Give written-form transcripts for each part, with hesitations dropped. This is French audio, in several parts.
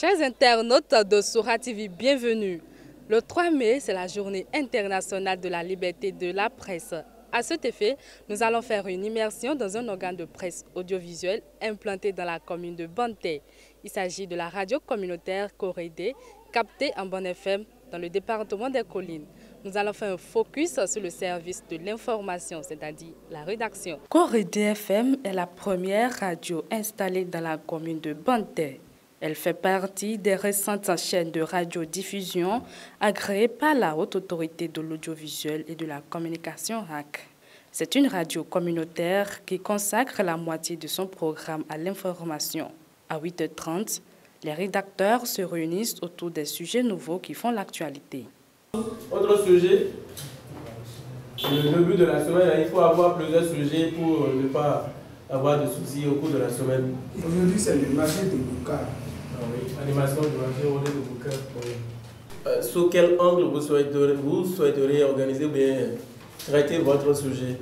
Chers internautes de Sora TV, bienvenue. Le 3 mai, c'est la journée internationale de la liberté de la presse. À cet effet, nous allons faire une immersion dans un organe de presse audiovisuel implanté dans la commune de Banté. Il s'agit de la radio communautaire Corridé, captée en Bonne FM dans le département des Collines. Nous allons faire un focus sur le service de l'information, c'est-à-dire la rédaction. Corridé FM est la première radio installée dans la commune de Banté. Elle fait partie des récentes chaînes de radiodiffusion agréées par la Haute Autorité de l'Audiovisuel et de la Communication RAC. C'est une radio communautaire qui consacre la moitié de son programme à l'information. À 8h30, les rédacteurs se réunissent autour des sujets nouveaux qui font l'actualité. Autre sujet, le début de la semaine, il faut avoir plusieurs sujets pour ne pas avoir de soucis au cours de la semaine. Aujourd'hui, c'est le marché de Bouka. Ah oui, animation du marché au de Bouka. Oui. Sous quel angle vous souhaiteriez organiser ou bien traiter votre sujet?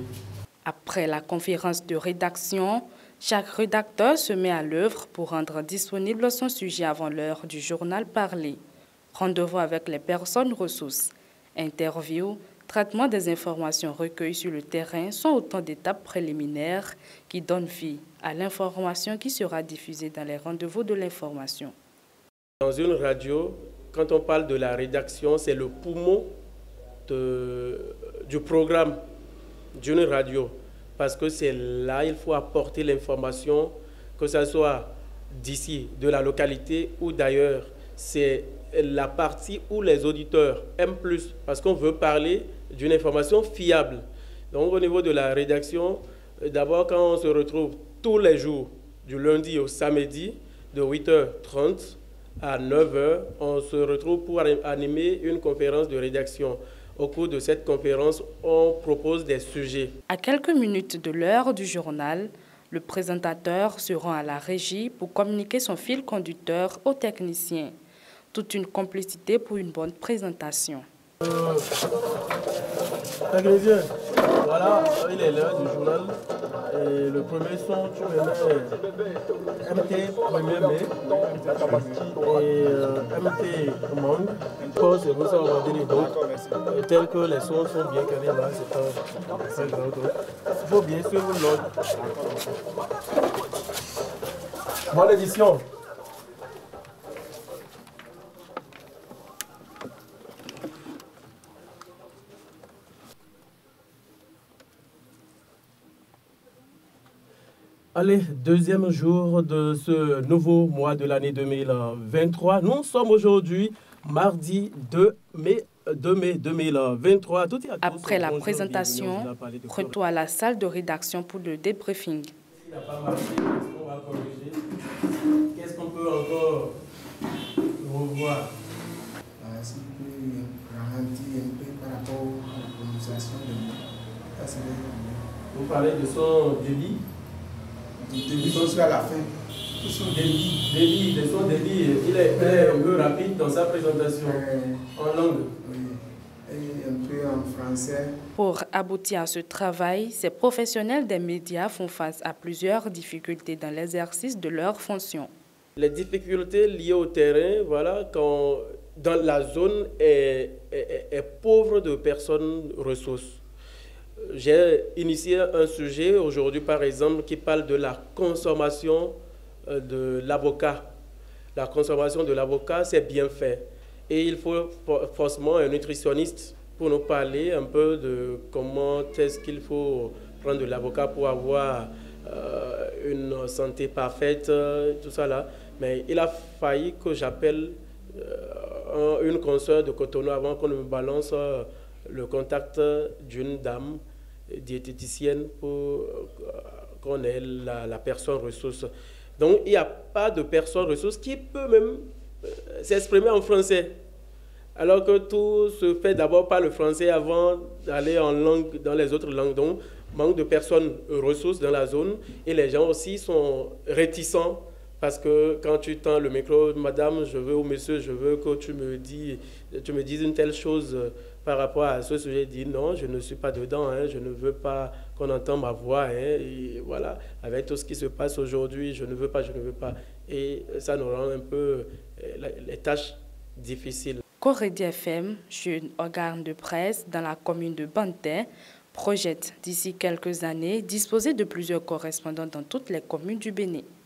Après la conférence de rédaction, chaque rédacteur se met à l'œuvre pour rendre disponible son sujet avant l'heure du journal parlé. Rendez-vous avec les personnes ressources, interviews, traitement des informations recueillies sur le terrain sont autant d'étapes préliminaires qui donnent vie à l'information qui sera diffusée dans les rendez-vous de l'information. Dans une radio, quand on parle de la rédaction, c'est le poumon du programme d'une radio. Parce que c'est là il faut apporter l'information, que ce soit d'ici, de la localité ou d'ailleurs. C'est la partie où les auditeurs aiment plus, parce qu'on veut parler d'une information fiable. Donc au niveau de la rédaction, d'abord quand on se retrouve tous les jours, du lundi au samedi, de 8h30 à 9h, on se retrouve pour animer une conférence de rédaction. Au cours de cette conférence, on propose des sujets. À quelques minutes de l'heure du journal, le présentateur se rend à la régie pour communiquer son fil conducteur aux techniciens. Toute une complicité pour une bonne présentation. Technicien, voilà, il est l'heure du journal. Et le premier son, tu me mets MT 1er mai et MT Monde. Pause, et vous ça, on va dire donc, tel que les sons sont bien calés là, c'est pas grand chose. Il faut bien suivre l'ordre. Bonne édition. Allez, deuxième jour de ce nouveau mois de l'année 2023. Nous sommes aujourd'hui mardi 2 mai 2023. Après la présentation, retour à la salle de rédaction pour le débriefing. S'il n'a pas marché, qu'est-ce qu'on va corriger? Qu'est-ce qu'on peut encore revoir? Si vous pouvez ralentir un peu par rapport à la prononciation des mots. Vous parlez de son débit? Du début jusqu'à la fin. Son débit, il est un peu rapide dans sa présentation en langue. Oui, et un peu en français. Pour aboutir à ce travail, ces professionnels des médias font face à plusieurs difficultés dans l'exercice de leurs fonctions. Les difficultés liées au terrain, voilà, quand dans la zone est pauvre de personnes ressources. J'ai initié un sujet aujourd'hui, par exemple, qui parle de la consommation de l'avocat. La consommation de l'avocat, c'est bien fait. Et il faut forcément un nutritionniste pour nous parler un peu de comment est-ce qu'il faut prendre de l'avocat pour avoir une santé parfaite, tout ça là. Mais il a failli que j'appelle une consoeur de Cotonou avant qu'on me balance le contact d'une dame diététicienne pour qu'on ait la personne ressource. Donc, il n'y a pas de personne ressource qui peut même s'exprimer en français. Alors que tout se fait d'abord par le français avant d'aller en langue, dans les autres langues. Donc, manque de personnes ressources dans la zone. Et les gens aussi sont réticents parce que quand tu tends le micro, madame, je veux, ou monsieur, je veux que tu me dises une telle chose par rapport à ce sujet, dit non, je ne suis pas dedans, hein, je ne veux pas qu'on entende ma voix. Hein, et voilà, avec tout ce qui se passe aujourd'hui, je ne veux pas, je ne veux pas. Et ça nous rend un peu les tâches difficiles. Corredi FM, jeune organe de presse dans la commune de Banté, projette d'ici quelques années disposer de plusieurs correspondants dans toutes les communes du Bénin.